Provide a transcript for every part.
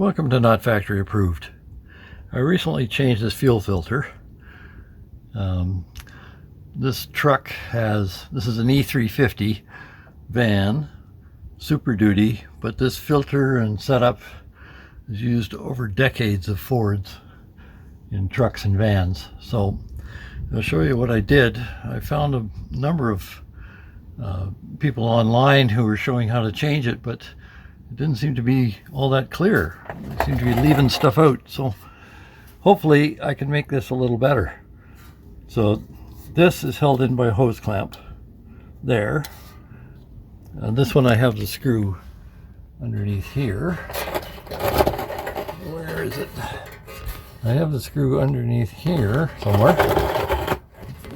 Welcome to Not Factory Approved. I recently changed this fuel filter. This truck this is an E350 van, Super Duty, but this filter and setup is used over decades of Fords in trucks and vans. So I'll show you what I did. I found a number of people online who were showing how to change it, but it didn't seem to be all that clear. They seem to be leaving stuff out. So hopefully I can make this a little better. So this is held in by a hose clamp there. And this one I have the screw underneath here. Where is it? I have the screw underneath here somewhere.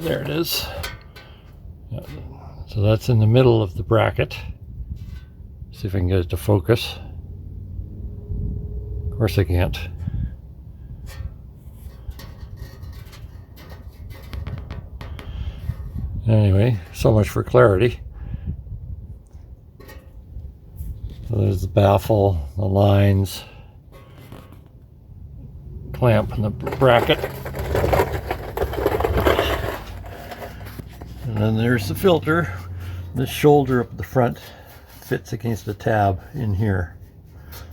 There it is. So that's in the middle of the bracket. See if I can get it to focus. Of course I can't. Anyway, so much for clarity. So there's the baffle, the lines, clamp and the bracket. And then there's the filter. This shoulder up at the front fits against the tab in here.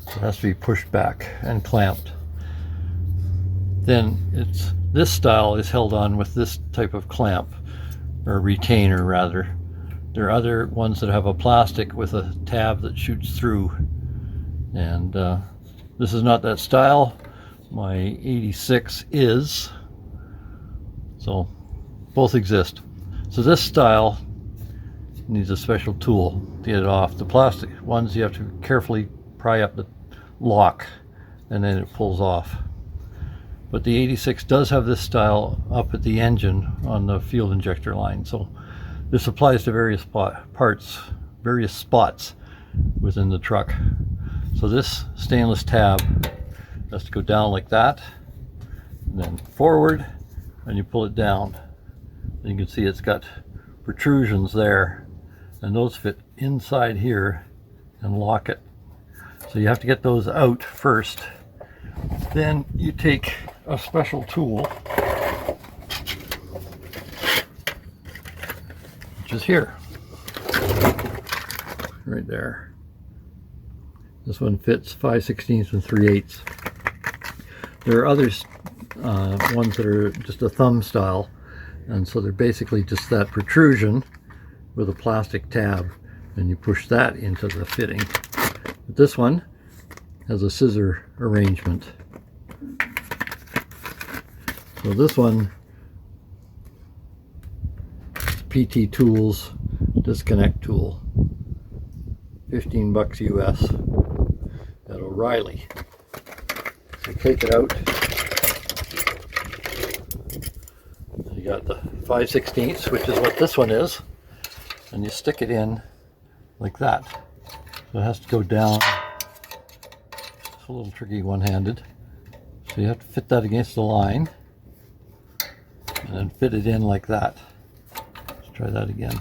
So it has to be pushed back and clamped. Then this style is held on with this type of clamp, or retainer rather. There are other ones that have a plastic with a tab that shoots through, and this is not that style. My 86 is, so both exist. So this style needs a special tool to get it off. The plastic ones, you have to carefully pry up the lock and then it pulls off. But the 86 does have this style up at the engine on the fuel injector line. So this applies to various various spots within the truck. So this stainless tab has to go down like that, and then forward, and you pull it down. And you can see it's got protrusions there, and those fit inside here and lock it. So you have to get those out first. Then you take a special tool, which is here, right there. This one fits 5/16 and 3/8. There are others, ones that are just a thumb style, and so they're basically just that protrusion with a plastic tab, and you push that into the fitting. But this one has a scissor arrangement. So this one is PT Tools disconnect tool, 15 bucks US at O'Reilly. So take it out. You got the 5/16, which is what this one is, and you stick it in like that. So it has to go down. It's a little tricky one-handed. So you have to fit that against the line and then fit it in like that. Let's try that again.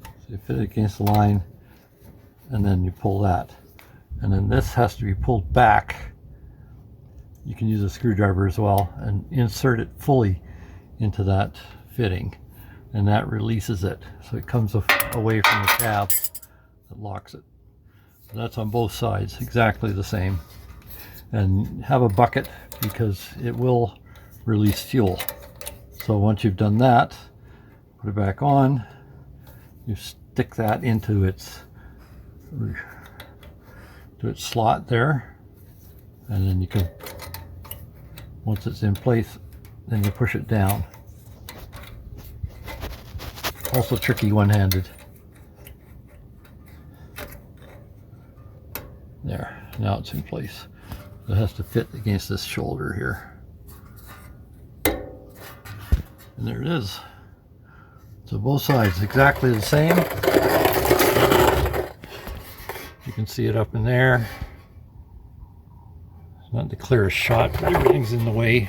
So you fit it against the line and then you pull that. And then this has to be pulled back. You can use a screwdriver as well and insert it fully into that fitting, and that releases it. So it comes away from the tab that locks it. So that's on both sides, exactly the same. And have a bucket because it will release fuel. So once you've done that, put it back on, you stick that into its slot there, and then you can, once it's in place, then you push it down. Also tricky one-handed. There, now it's in place. It has to fit against this shoulder here. And there it is. So both sides exactly the same. You can see it up in there. It's not the clearest shot, but everything's in the way.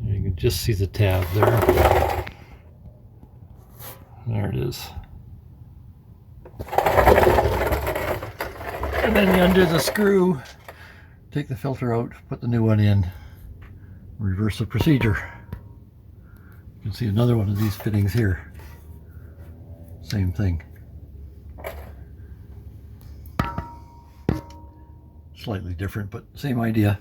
You can just see the tab there. There it is. And then you undo the screw, take the filter out, put the new one in, reverse the procedure. You can see another one of these fittings here. Same thing. Slightly different, but same idea.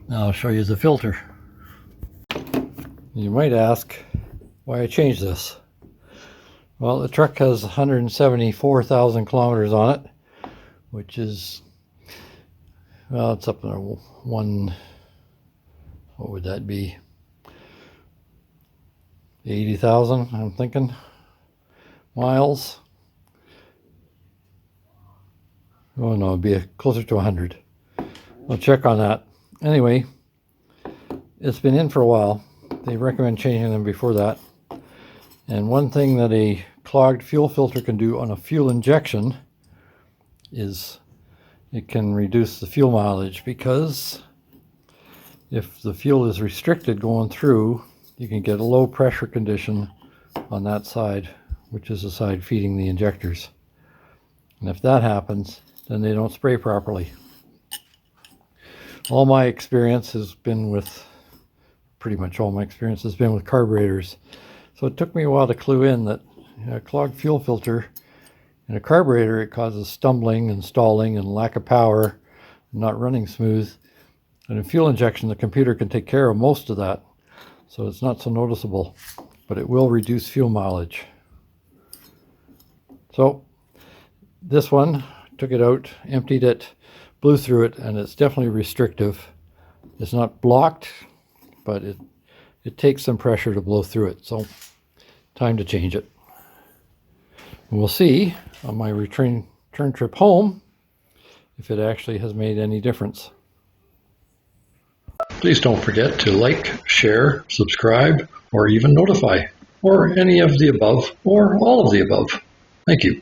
Now I'll show you the filter. You might ask why I changed this. Well, the truck has 174,000 kilometers on it, which is, well, it's up there what would that be? 80,000, I'm thinking, miles. Oh no, it'd be closer to 100. I'll check on that. Anyway, it's been in for a while. They recommend changing them before that. And one thing that a clogged fuel filter can do on a fuel injection is it can reduce the fuel mileage, because if the fuel is restricted going through, you can get a low pressure condition on that side, which is the side feeding the injectors. And if that happens, then they don't spray properly. All my experience has been with, pretty much all my experience has been with carburetors. So it took me a while to clue in that a clogged fuel filter in a carburetor, it causes stumbling and stalling and lack of power, not running smooth. And in fuel injection, the computer can take care of most of that. So it's not so noticeable, but it will reduce fuel mileage. So this one, took it out, emptied it, blew through it, and it's definitely restrictive. It's not blocked, but it takes some pressure to blow through it. So time to change it. And we'll see on my return trip home if it actually has made any difference. Please don't forget to like, share, subscribe, or even notify, or any of the above, or all of the above. Thank you.